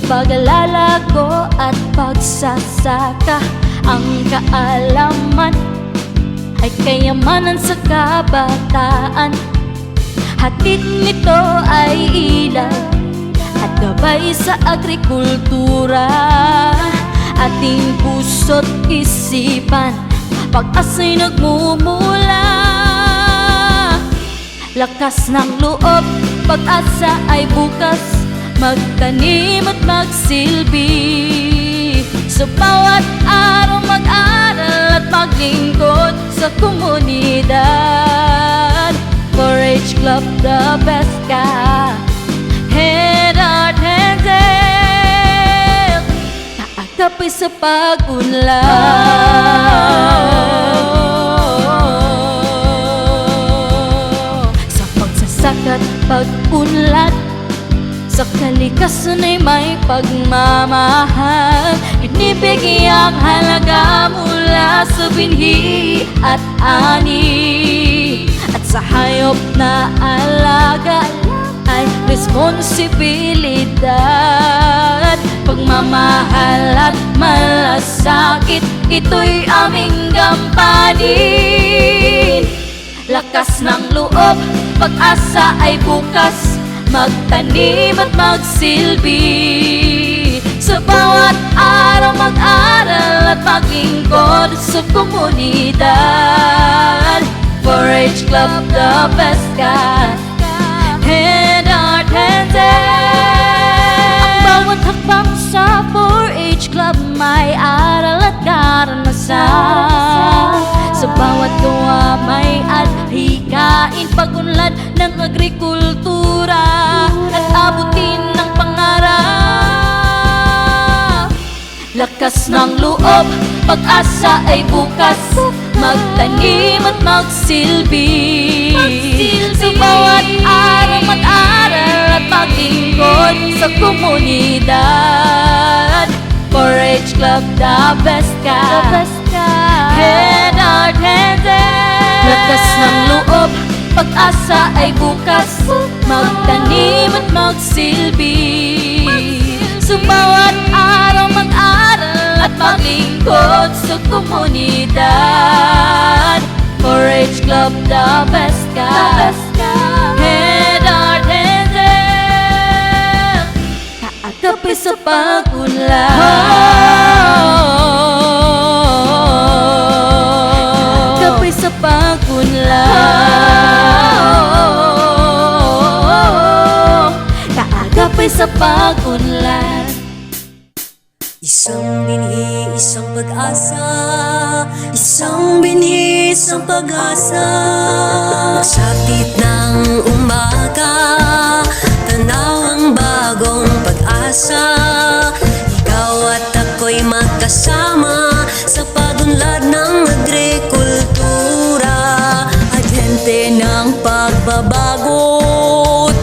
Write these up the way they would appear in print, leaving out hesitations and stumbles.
paglalago at pagsasaka. Ang kaalaman ay kayamanan sa kabataan. Hatid nito ay ilaw at gabay sa agrikultura. Ating puso't isipan, pag-asa'y nagmumula. Lakas ng loob, pag-asa ay bukas, magtanim at magsilbi. Sa bawat araw mag-aral at maglingkod sa komunidad. 4-H Club, the best ka. Head, heart, hands, health. Naagapay sa pag-unlad, sa pagsasaka't pag-unlad. Sa kalikasan ay may pagmamahal. Inibigyang halaga mula sa binhi at ani. At sa hayop na alaga ay responsibilidad. Pagmamahal at malasakit, ito'y aming gampanin. Lakas ng loob, pag-asa ay bukas, magtanim at magsilbi. Sa bawat araw mag-aral at maglingkod sa komunidad. 4-H Club, the best ka. Head, heart, hands, health. Ang bawat hakbang sa 4-H Club may aral at karanasan. Sa bawat gawa may adhikain, pag-unlad ng agrikultura at abutin ng pangarap. Lakas ng loob, pag-asa ay bukas, magtanim at magsilbi. Sa bawat araw mag-aral at maglingkod sa komunidad. 4-H Club, the best ka. Head, heart, hands, health. Lakas ng loob, pag-asa ay bukas, magtanim at magsilbi. Sa bawat araw mag-aral at maglingkod sa komunidad. 4-H Club, the best ka. Head, heart, hands, health. Naagapay sa pag-unlad, naagapay sa pag-unlad, naagapay sa pag-unlad. Isang binhi, isang pag-asa. Isang binhi, isang pag-asa. Magsapit ng umaga, tanaw ang bagong pag-asa. Ikaw at ako'y magkasama sa pag-unlad ng agrikultura. Agente ng pagbabago,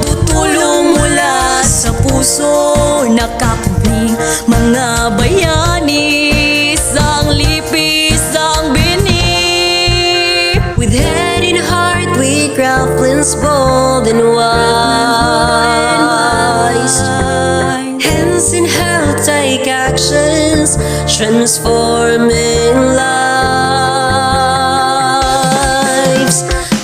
tutulong mula sa puso. Nakakubling mga bayani, isang lipi, isang binhi. With head and heart we craft plans bold and wise. Hands in health take actions, transforming lives.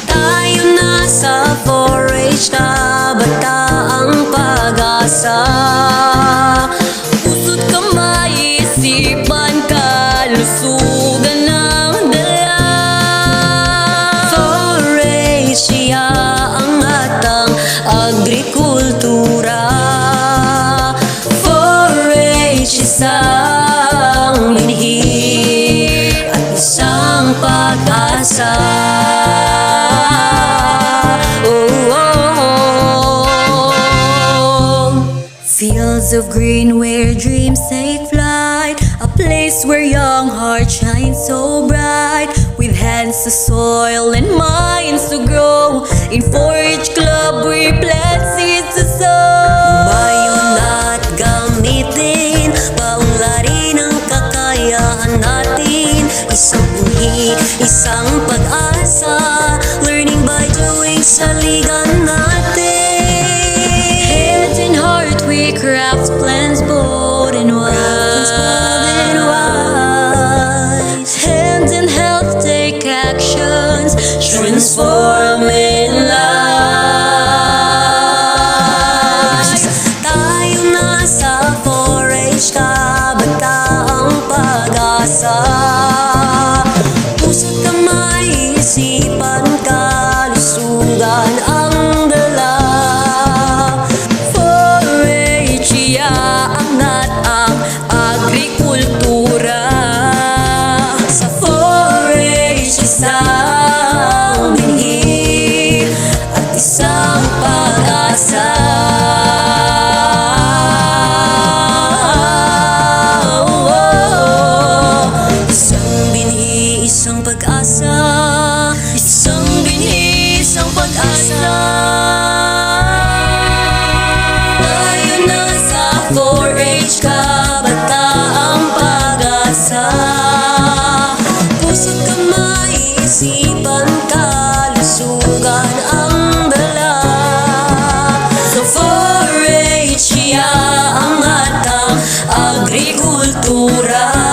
Tayo na sa 4-H na bataang pag-asa. Puso't kamay, isipan, kalusugan ng dala. 4-H, siya ang atang agrikultura. 4-H, isang binhi at isang pag-asa. Fields of green where dreams take flight, a place where young hearts shine so bright. With hands to soil and minds to grow, in 4-H Club we plant seeds to sow. Umayon at gamitin, paunlarin ang kakayahan natin. Isang buhi, isang pag-asa, learning by doing sa ligan natin. Head and heart we craft plans bold. mura